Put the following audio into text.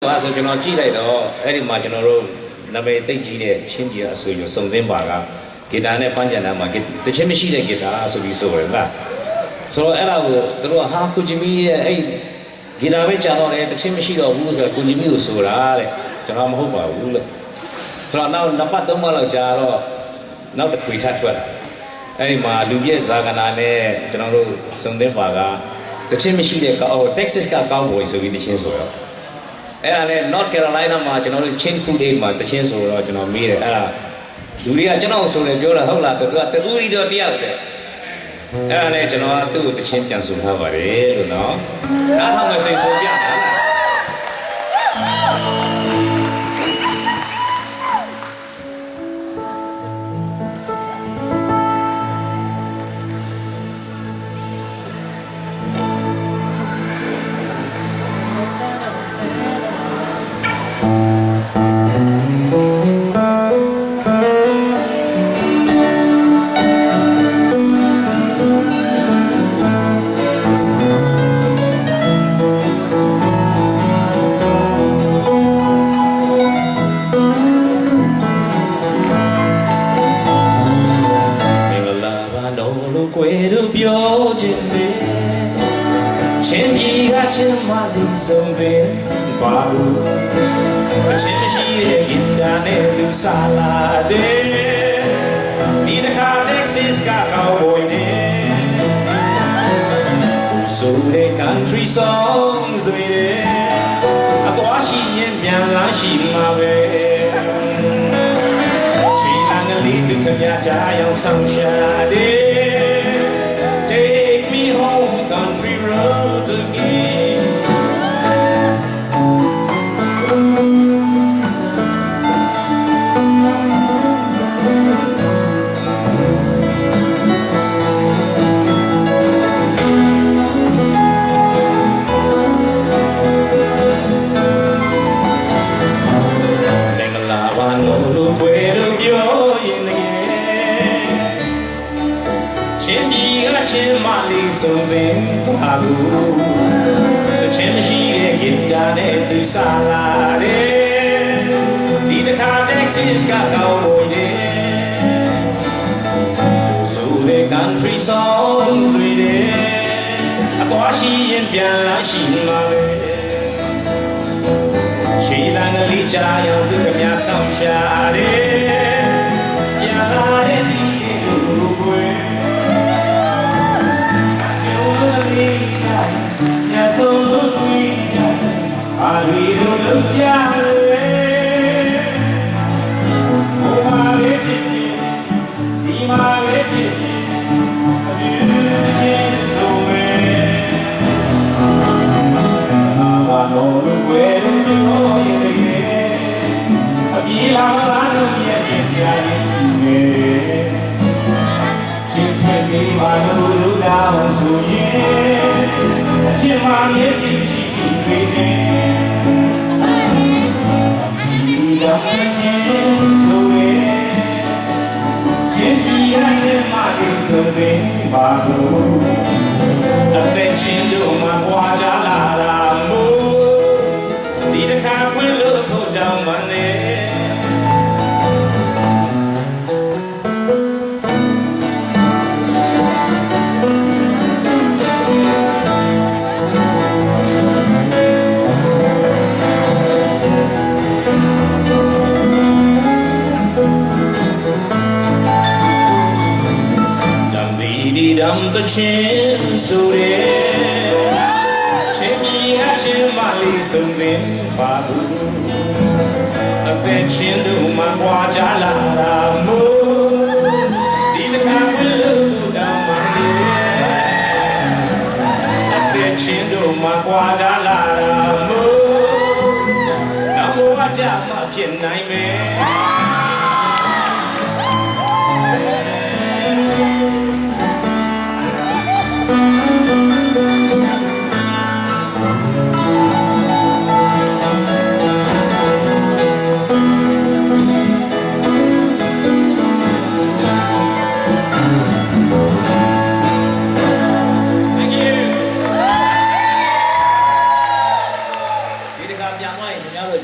ဒါဆိုကျွန်တော်ကြည့်လိုက်တော့အဲ့ဒီမှာကျွန်တော်တို့နာမည်သိကြီးတဲ့ချင်းကြီးအဆိုရစုံသင်းပါကဂီတာနဲ့ပန်းကြံတာမှာတချင်းမရှိတဲ့ဂီတာဆိုပြီးဆိုတယ်ဗျာဆိုတော့အဲ့ဒါကိုသူတို့ကဟာကုဂျီမီရဲ့အဲ့ဂီတာပဲကြာတော့တယ်တချင်းမရှိတော့ဘူးဆိုတော့ကုဂျီမီကိုဆိုတာတဲ့ကျွန်တော်မဟုတ်ပါဘူးလို့ဆိုတော့နောက်နှစ်ပတ်သုံးပတ်လောက်ကြာတော့နောက်တစ်ခွေထပ်ထွက်လာအဲ့ဒီမှာလူပြည့်ဇာကနာနဲ့ကျွန်တော်တို့စုံသင်းပါကတချင်းမရှိတဲ့ကောက် Texas ကကောက်ဘွယ်ဆိုပြီးတချင်းဆိုတော့အဲ့ဒါနဲ့ North Carolina မှာကျွန်တော်တို့ Chin Food Aid မှာတချင်းဆိုတော့ကျွန်တော်မေးတယ်အဲ့ဒါလူတွေကကျွန်တော်ဆိုလည်းပြောတာဟုတ်လားဆိုတော့တူရီတော့တယောက်ပဲအဲ့ဒါနဲ့ကျွန်တော်ကသူ့ကိုတချင်းပြန်ဆိုထားပါတယ်လို့နော်အားထောင်မစိတ်ဆိုပြတာလားချင်းမလေးဆုံးပင်ပါဘူးအချင်းမရှိတဲ့ဂီတာနဲ့လူစားလာတယ်ဒီတစ်ခါ Texas ကကောက်ဘွယ်နဲ့ဆိုတဲ့ country songs တွေအသွားရှိရင်ပြန်လာရှိမှာပဲချိန်အငလေးသူခမကြအောင်ဆောင်ရှာတယ် Take me home country roads againချင်းမလေးဆုံးပင်ပါဘူးတချင်းမရှိတဲ့ဂီတာနဲ့သူစားလာတယ်ဒီတစ်ခါ Texas ကကောက်ဘွယ်နဲ့ဆိုတဲ့ country songs တွေအသွားရှိရင်ပြန်လာရှိမှာပဲခြေလမ်းကလေးကြားရောက်သူကများဆောင်ရှာတယ်ပြန်လာတဲ့ဒီလူဘွယ်I will look down oh my baby be my baby so I know the way to go again I feel I'm not yet she can be my little down so yeah she my yes she Affection do my guaja la la mo Did a car will put down my name Dum the chin so Chimney hatchin mali so bin babu Affection do my guaja la la mo Did the car will down my name Affection do my guaja la la mo Now go watch out my pin nightmare Thank you. များတို့